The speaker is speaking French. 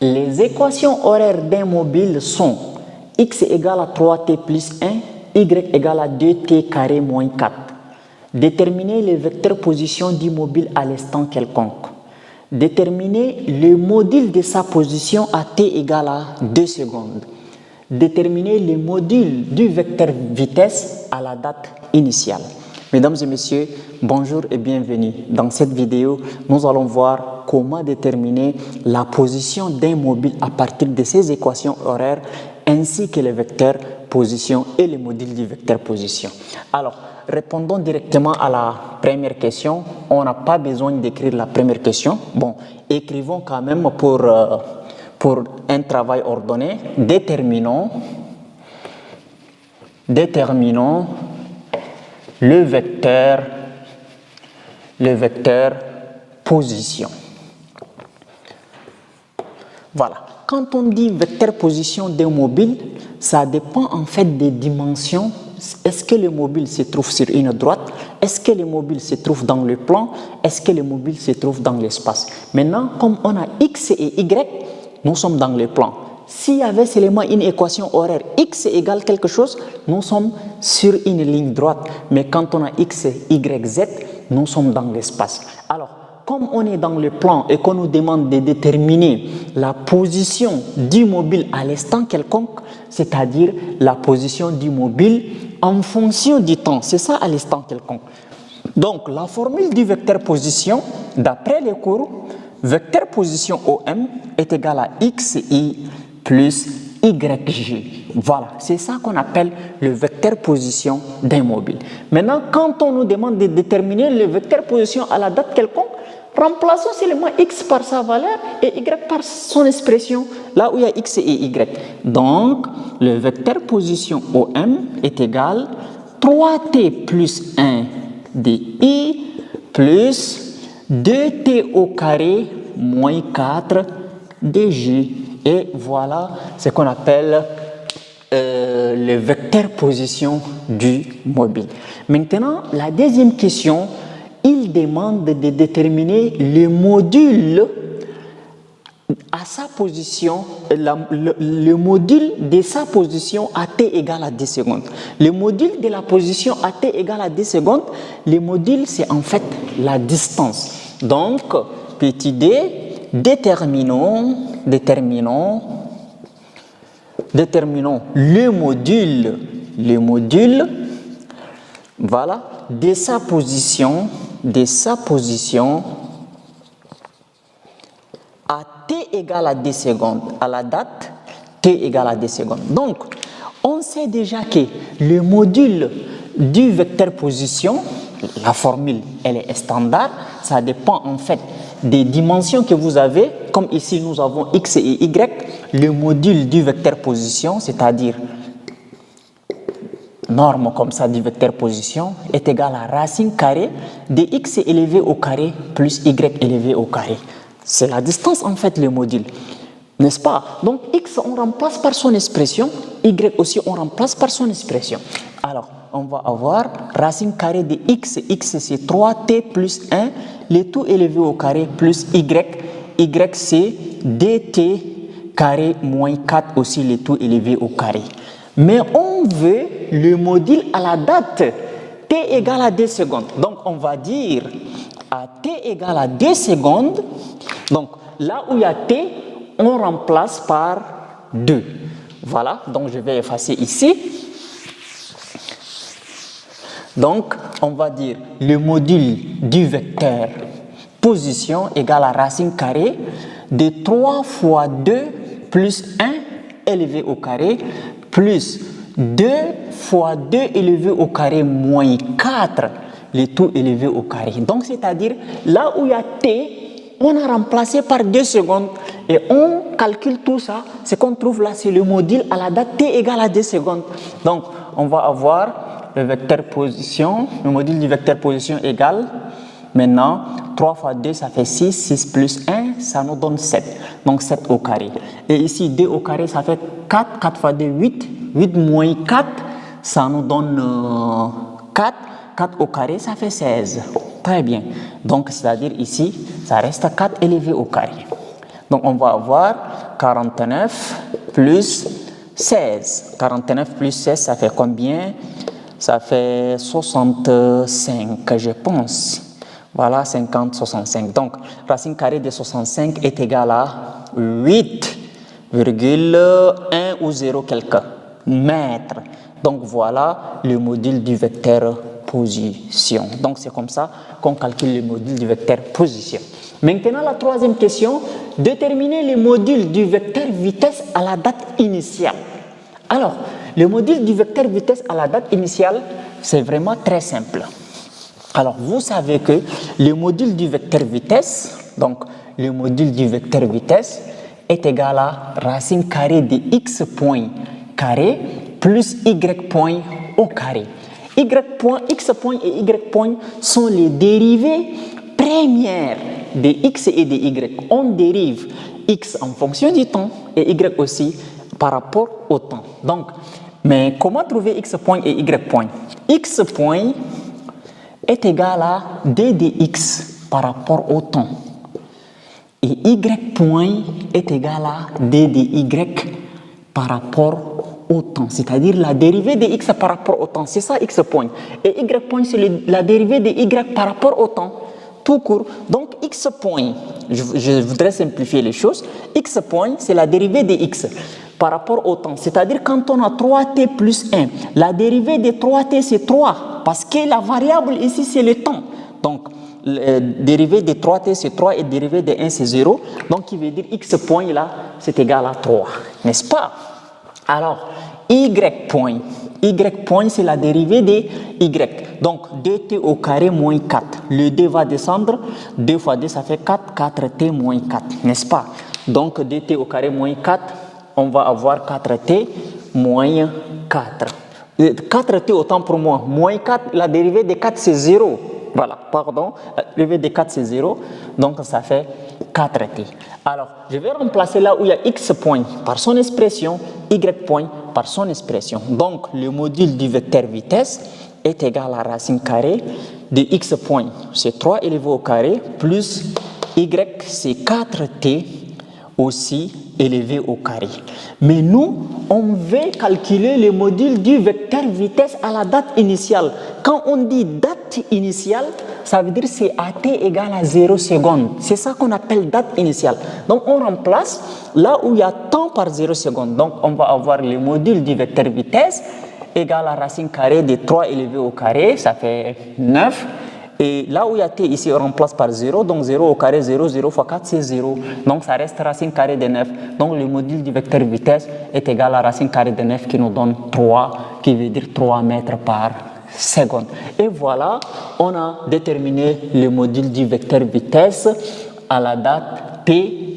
Les équations horaires d'un mobile sont x égale à 3t plus 1, y égale à 2t carré moins 4. Déterminer les vecteurs position du mobile à l'instant quelconque. Déterminer le module de sa position à t égale à 2 secondes. Déterminer le module du vecteur vitesse à la date initiale. Mesdames et messieurs, bonjour et bienvenue. Dans cette vidéo, nous allons voir comment déterminer la position d'un mobile à partir de ses équations horaires ainsi que les vecteurs position et les modules du vecteur position. Alors, répondons directement à la première question. On n'a pas besoin d'écrire la première question. Bon, écrivons quand même pour un travail ordonné. Déterminons le vecteur position. Voilà. Quand on dit vecteur position d'un mobile, ça dépend en fait des dimensions. Est-ce que le mobile se trouve sur une droite? Est-ce que le mobile se trouve dans le plan? Est-ce que le mobile se trouve dans l'espace? Maintenant, comme on a x et y, nous sommes dans le plan. S'il y avait seulement une équation horaire x égale quelque chose, nous sommes sur une ligne droite. Mais quand on a x, y, z, nous sommes dans l'espace. Alors, comme on est dans le plan et qu'on nous demande de déterminer la position du mobile à l'instant quelconque, c'est-à-dire la position du mobile en fonction du temps, c'est ça à l'instant quelconque. Donc, la formule du vecteur position, d'après les cours, vecteur position OM est égal à XI plus YG. Voilà, c'est ça qu'on appelle le vecteur position d'un mobile. Maintenant, quand on nous demande de déterminer le vecteur position à la date quelconque, remplaçons seulement X par sa valeur et Y par son expression, là où il y a X et Y. Donc, le vecteur position OM est égal à 3t plus 1 dI plus 2t au carré moins 4 dj. Et voilà ce qu'on appelle le vecteur position du mobile. Maintenant, la deuxième question, il demande de déterminer le module à sa position, le module de sa position à t égale à 10 secondes. Le module de la position à t égale à 10 secondes, le module c'est en fait la distance. Donc, petit d, déterminons le module, voilà, de sa position à t égale à 10 secondes, à la date t égale à 10 secondes. Donc, on sait déjà que le module du vecteur position, la formule, elle est standard, ça dépend en fait des dimensions que vous avez, comme ici nous avons x et y, le module du vecteur position, c'est-à-dire norme comme ça du vecteur position, est égal à racine carrée de x élevé au carré plus y élevé au carré. C'est la distance en fait le module, n'est-ce pas? Donc x on remplace par son expression, y aussi on remplace par son expression. Alors on va avoir racine carrée de x c'est 3t plus 1, le tout élevé au carré plus y c'est 2t carré moins 4 aussi le tout élevé au carré. Mais on veut le module à la date t égale à 2 secondes. Donc on va dire à t égale à 2 secondes, donc là où il y a t, on remplace par 2. Voilà, donc je vais effacer ici. Donc, on va dire le module du vecteur position égale à racine carrée de 3 fois 2 plus 1 élevé au carré plus 2 fois 2 élevé au carré moins 4, le tout élevé au carré. Donc, c'est-à-dire, là où il y a t, on a remplacé par 2 secondes et on calcule tout ça. Ce qu'on trouve là, c'est le module à la date t égale à 2 secondes. Donc, on va avoir le vecteur position, le module du vecteur position égale, maintenant, 3 fois 2, ça fait 6, 6 plus 1, ça nous donne 7. Donc 7 au carré. Et ici, 2 au carré, ça fait 4, 4 fois 2, 8, 8 moins 4, ça nous donne 4, 4 au carré, ça fait 16. Très bien. Donc, c'est-à-dire ici, ça reste 4 élevé au carré. Donc on va avoir 49 plus 16. 49 plus 16, ça fait combien? Ça fait 65, je pense. Voilà, 50, 65. Donc, racine carrée de 65 est égale à 8,1 ou 0 quelque mètres. Donc, voilà le module du vecteur position. Donc, c'est comme ça qu'on calcule le module du vecteur position. Maintenant, la troisième question, déterminer le module du vecteur vitesse à la date initiale. Alors, le module du vecteur vitesse à la date initiale, c'est vraiment très simple. Alors, vous savez que le module du vecteur vitesse, donc le module du vecteur vitesse est égal à racine carrée de x point carré plus y point au carré. X point et y point sont les dérivées premières de x et de y. On dérive x en fonction du temps et y aussi par rapport au temps. Donc, mais comment trouver x point et y point? X point est égal à d de x par rapport au temps. Et y point est égal à d de y par rapport au temps. C'est-à-dire la dérivée de x par rapport au temps. C'est ça x point. Et y point, c'est la dérivée de y par rapport au temps. Tout court. Donc x point, je voudrais simplifier les choses. X point, c'est la dérivée de x par rapport au temps. C'est-à-dire quand on a 3t plus 1, la dérivée de 3t c'est 3 parce que la variable ici c'est le temps. Donc dérivée de 3t c'est 3 et dérivée de 1 c'est 0. Donc il veut dire x point là c'est égal à 3. N'est-ce pas? Alors y point. Y point c'est la dérivée de y. Donc 2t au carré moins 4. Le d va descendre. 2 fois 2 ça fait 4. 4t moins 4. N'est-ce pas? Donc 2t au carré moins 4. On va avoir 4t moins 4. 4t autant pour moi. Moins 4, la dérivée de 4 c'est 0. Voilà, pardon. La dérivée de 4 c'est 0. Donc ça fait 4t. Alors, je vais remplacer là où il y a x point par son expression, y point par son expression. Donc, le module du vecteur vitesse est égal à racine carrée de x point, c'est 3 élevé au carré, plus y, c'est 4t aussi élevé au carré. Mais nous, on veut calculer le module du vecteur vitesse à la date initiale. Quand on dit date initiale, ça veut dire c'est at égale à 0 secondes. C'est ça qu'on appelle date initiale. Donc on remplace là où il y a temps par 0 secondes. Donc on va avoir le module du vecteur vitesse égal à racine carrée de 3 élevé au carré, ça fait 9. Et là où il y a t ici, on remplace par 0. Donc 0 au carré, 0, 0 fois 4, c'est 0. Donc ça reste racine carrée de 9. Donc le module du vecteur vitesse est égal à racine carrée de 9 qui nous donne 3, qui veut dire 3 mètres par seconde. Et voilà, on a déterminé le module du vecteur vitesse à la date T